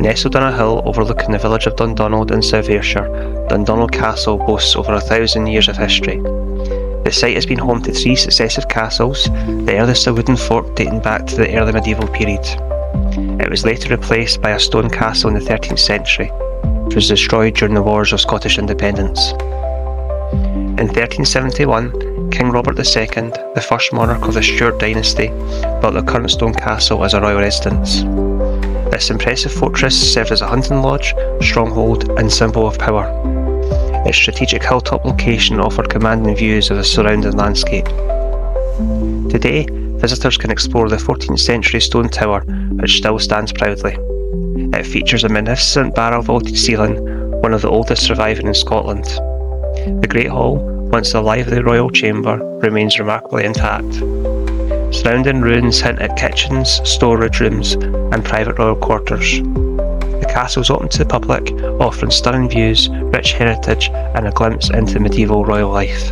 Nestled on a hill overlooking the village of Dundonald in South Ayrshire, Dundonald Castle boasts over 1,000 years of history. The site has been home to 3 successive castles, the earliest a wooden fort dating back to the early medieval period. It was later replaced by a stone castle in the 13th century, which was destroyed during the Wars of Scottish Independence. In 1371, King Robert II, the first monarch of the Stewart dynasty, built the current stone castle as a royal residence. This impressive fortress served as a hunting lodge, stronghold and symbol of power. Its strategic hilltop location offered commanding views of the surrounding landscape. Today, visitors can explore the 14th century stone tower, which still stands proudly. It features a magnificent barrel vaulted ceiling, one of the oldest surviving in Scotland. The Great Hall, once the lively royal chamber, remains remarkably intact. Surrounding ruins hint at kitchens, storage rooms and private royal quarters. The castle is open to the public, offering stunning views, rich heritage and a glimpse into medieval royal life.